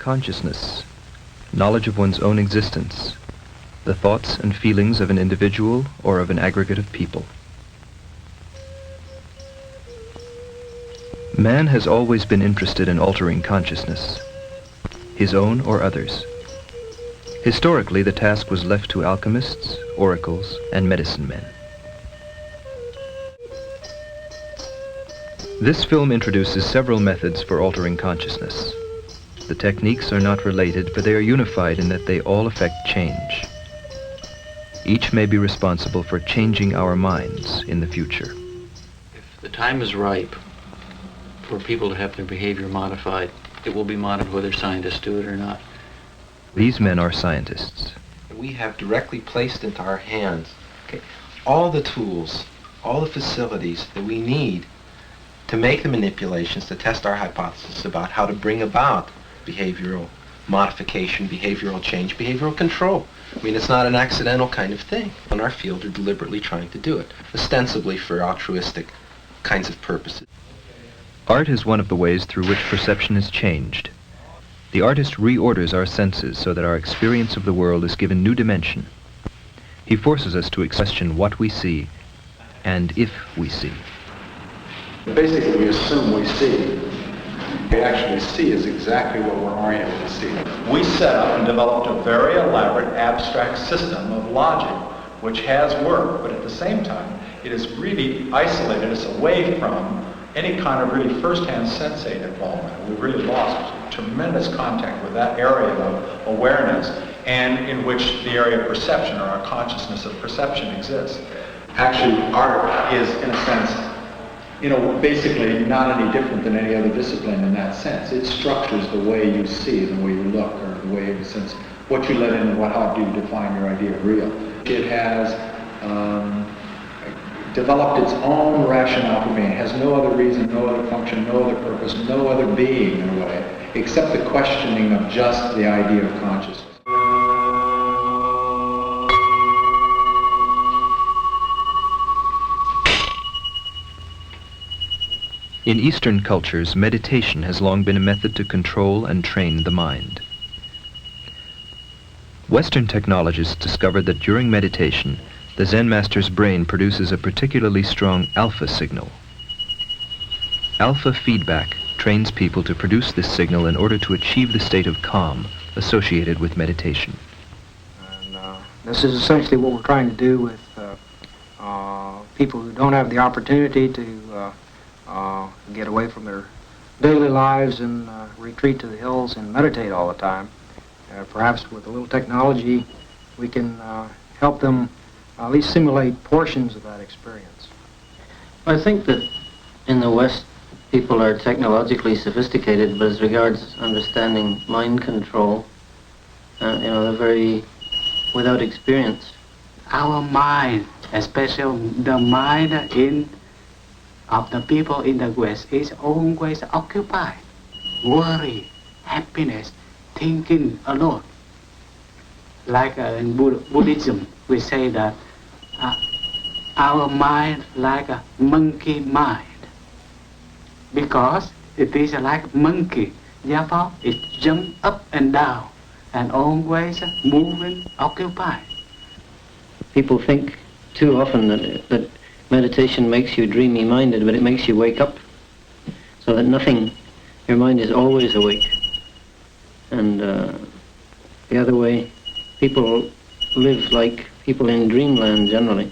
consciousness, knowledge of one's own existence, the thoughts and feelings of an individual or of an aggregate of people. Man has always been interested in altering consciousness, his own or others. Historically, the task was left to alchemists, oracles, and medicine men. This film introduces several methods for altering consciousness. The techniques are not related, but they are unified in that they all affect change. Each may be responsible for changing our minds in the future. If the time is ripe for people to have their behavior modified, it will be modified whether scientists do it or not. These men are scientists. We have directly placed into our hands, all the tools, all the facilities that we need to make the manipulations, to test our hypothesis about how to bring about behavioral modification, behavioral change, behavioral control. I mean, it's not an accidental kind of thing. In our field, are deliberately trying to do it, ostensibly for altruistic kinds of purposes. Art is one of the ways through which perception is changed. The artist reorders our senses so that our experience of the world is given new dimension. He forces us to question what we see and if we see. Basically, we assume we see. We actually see is exactly what we're oriented to see. We set up and developed a very elaborate abstract system of logic which has worked, but at the same time, it has really isolated us away from any kind of really first-hand sensate involvement. We've really lost tremendous contact with that area of awareness and in which the area of perception or our consciousness of perception exists. Actually, art is, in a sense, basically not any different than any other discipline in that sense. It structures the way you see, the way you look, or the way, in a sense, what you let in and how do you define your idea of real. It has developed its own rationale for being. It has no other reason, no other function, no other purpose, no other being, in a way, except the questioning of just the idea of consciousness. In Eastern cultures, meditation has long been a method to control and train the mind. Western technologists discovered that during meditation, the Zen master's brain produces a particularly strong alpha signal. Alpha feedback trains people to produce this signal in order to achieve the state of calm associated with meditation. And, this is essentially what we're trying to do with people who don't have the opportunity to get away from their daily lives and retreat to the hills and meditate all the time. Perhaps with a little technology, we can help them at least simulate portions of that experience. I think that in the West, people are technologically sophisticated, but as regards understanding mind control, they're very without experience. Our mind, especially the mind of the people in the West, is always occupied, worry, happiness, thinking alone. Like in Buddhism, we say that our mind like a monkey mind, because it is like a monkey, therefore it jumps up and down and always moving, occupied. People think too often that meditation makes you dreamy-minded, but it makes you wake up, so that your mind is always awake. And the other way, people live like people in dreamland generally.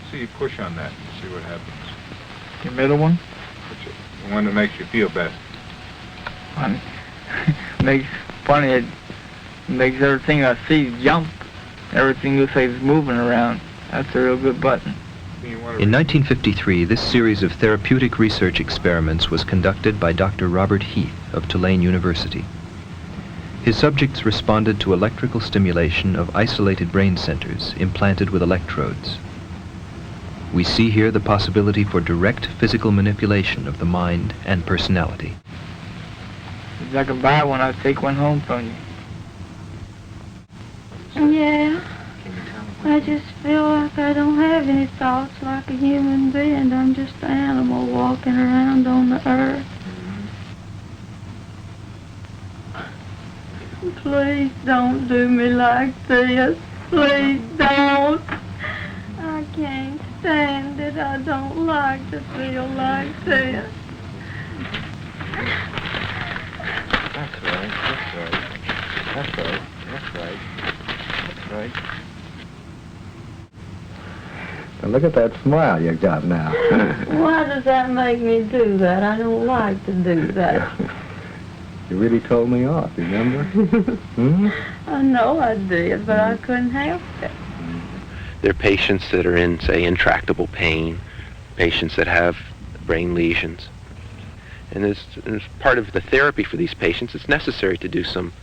So you push on that and see what happens. The middle one? Push it. The one that makes you feel best. Funny. It makes everything I see jump. Everything you say is moving around. That's a real good button. In 1953, this series of therapeutic research experiments was conducted by Dr. Robert Heath of Tulane University. His subjects responded to electrical stimulation of isolated brain centers implanted with electrodes. We see here the possibility for direct physical manipulation of the mind and personality. If I could buy one, I'd take one home from you. Yeah. I just feel like I don't have any thoughts like a human being. I'm just an animal walking around on the earth. Please don't do me like this. Please don't. I can't stand it. I don't like to feel like this. That's right, that's right. That's right, that's right. That's right. And look at that smile you got now. Why does that make me do that? I don't like to do that. You really told me off, remember? I know I did, but I couldn't help it. There are patients that are in, say, intractable pain, patients that have brain lesions. And as part of the therapy for these patients, it's necessary to do some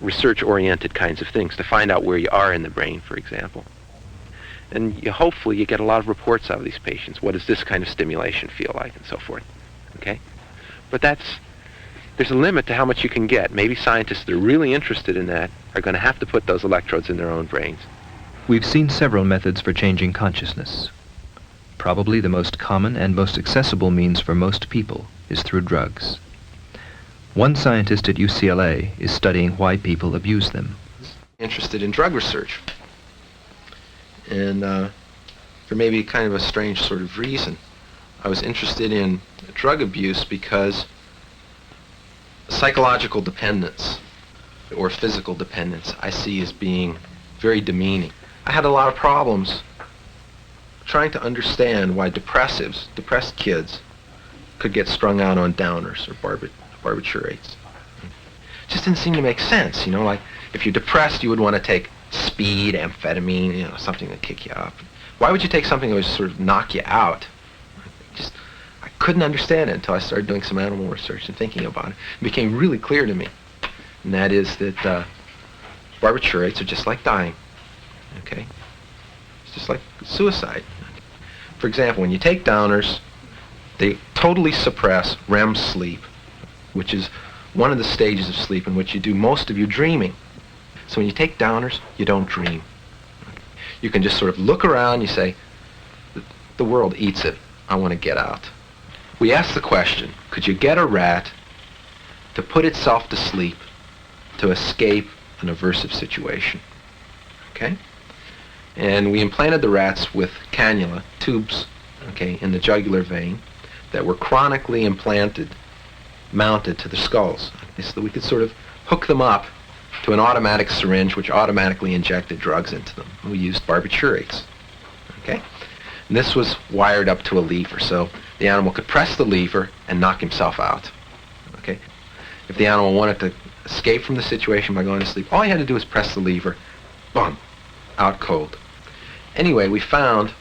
research-oriented kinds of things, to find out where you are in the brain, for example. And hopefully you get a lot of reports out of these patients. What does this kind of stimulation feel like, and so forth. Okay? But there's a limit to how much you can get. Maybe scientists that are really interested in that are going to have to put those electrodes in their own brains. We've seen several methods for changing consciousness. Probably the most common and most accessible means for most people is through drugs. One scientist at UCLA is studying why people abuse them. Interested in drug research. And for maybe kind of a strange sort of reason, I was interested in drug abuse because psychological dependence or physical dependence I see as being very demeaning. I had a lot of problems trying to understand why depressed kids could get strung out on downers or barbiturates. It just didn't seem to make sense, you know, like if you're depressed you would want to take speed, amphetamine, you know, something to kick you up. Why would you take something that would sort of knock you out? I couldn't understand it until I started doing some animal research and thinking about it. It became really clear to me, and that is that barbiturates are just like dying, okay? It's just like suicide. For example, when you take downers, they totally suppress REM sleep, which is one of the stages of sleep in which you do most of your dreaming. So when you take downers, you don't dream. You can just sort of look around, you say, the world eats it, I want to get out. We asked the question, could you get a rat to put itself to sleep to escape an aversive situation? Okay? And we implanted the rats with cannula, tubes, okay, in the jugular vein that were chronically mounted to the skulls, so that we could sort of hook them up to an automatic syringe which automatically injected drugs into them. We used barbiturates, okay? And this was wired up to a lever, so the animal could press the lever and knock himself out, okay? If the animal wanted to escape from the situation by going to sleep, all he had to do was press the lever, boom, out cold. Anyway, we found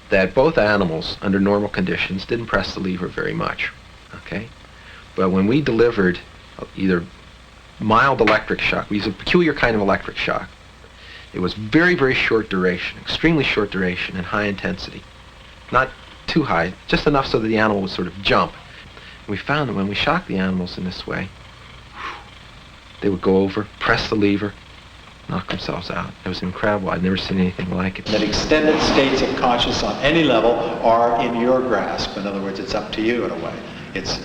that both animals, under normal conditions, didn't press the lever very much, okay? But when we delivered either mild electric shock, we used a peculiar kind of electric shock. It was very, very short duration, extremely short duration and high intensity. Not too high, just enough so that the animal would sort of jump. And we found that when we shocked the animals in this way, they would go over, press the lever, knock themselves out. It was incredible. I'd never seen anything like it. That extended states of consciousness on any level are in your grasp. In other words, it's up to you in a way. It's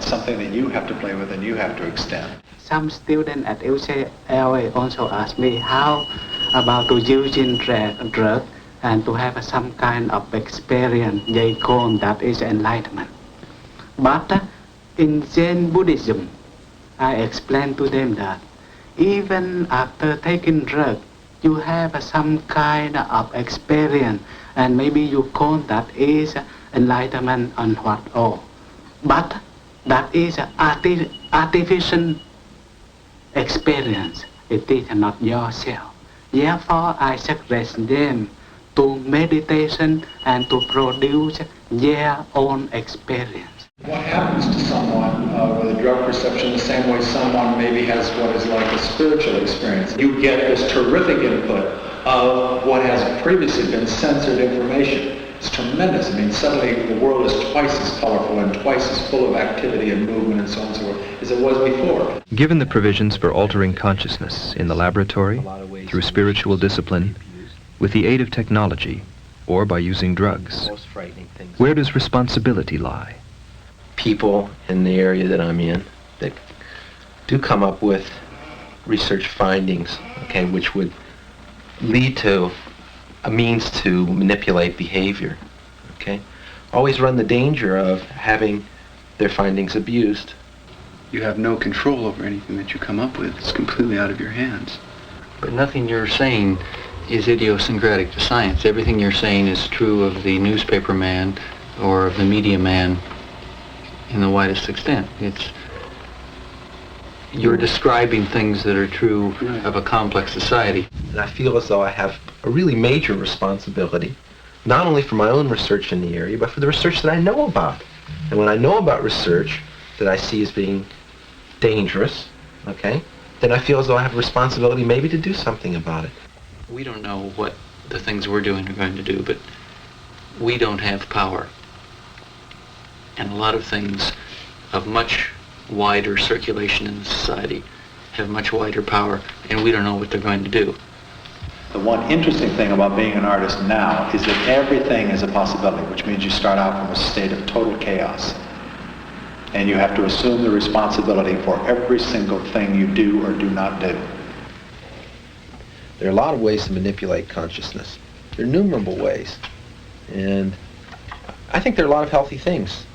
something that you have to play with and you have to extend. Some students at UCLA also ask me how about to using drug and to have some kind of experience they call that is enlightenment. But in Zen Buddhism, I explain to them that even after taking drug, you have some kind of experience, and maybe you call that is enlightenment and what all. But that is artificial experience. It is not yourself. Therefore, I suggest them to meditation and to produce their own experience. What happens to someone with a drug perception the same way someone maybe has what is like a spiritual experience? You get this terrific input of what has previously been censored information. It's tremendous. I mean, suddenly the world is twice as colorful and twice as full of activity and movement and so on and so forth as it was before. Given the provisions for altering consciousness in the laboratory, through spiritual discipline, with the aid of technology, or by using drugs, where does responsibility lie? People in the area that I'm in that do come up with research findings, okay, which would lead to a means to manipulate behavior, okay? Always run the danger of having their findings abused. You have no control over anything that you come up with. It's completely out of your hands. But nothing you're saying is idiosyncratic to science. Everything you're saying is true of the newspaper man or of the media man in the widest extent. You're describing things that are true of a complex society. And I feel as though I have a really major responsibility, not only for my own research in the area, but for the research that I know about. And when I know about research that I see as being dangerous, okay, then I feel as though I have a responsibility maybe to do something about it. We don't know what the things we're doing are going to do, but we don't have power. And a lot of things of much wider circulation in the society have much wider power, and we don't know what they're going to do. The one interesting thing about being an artist now is that everything is a possibility, which means you start out from a state of total chaos. And you have to assume the responsibility for every single thing you do or do not do. There are a lot of ways to manipulate consciousness. There are innumerable ways. And I think there are a lot of healthy things.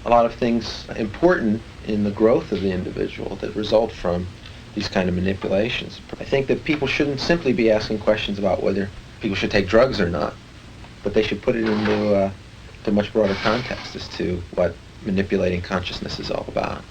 A lot of things important in the growth of the individual that result from these kind of manipulations. I think that people shouldn't simply be asking questions about whether people should take drugs or not, but they should put it into a much broader context as to what manipulating consciousness is all about.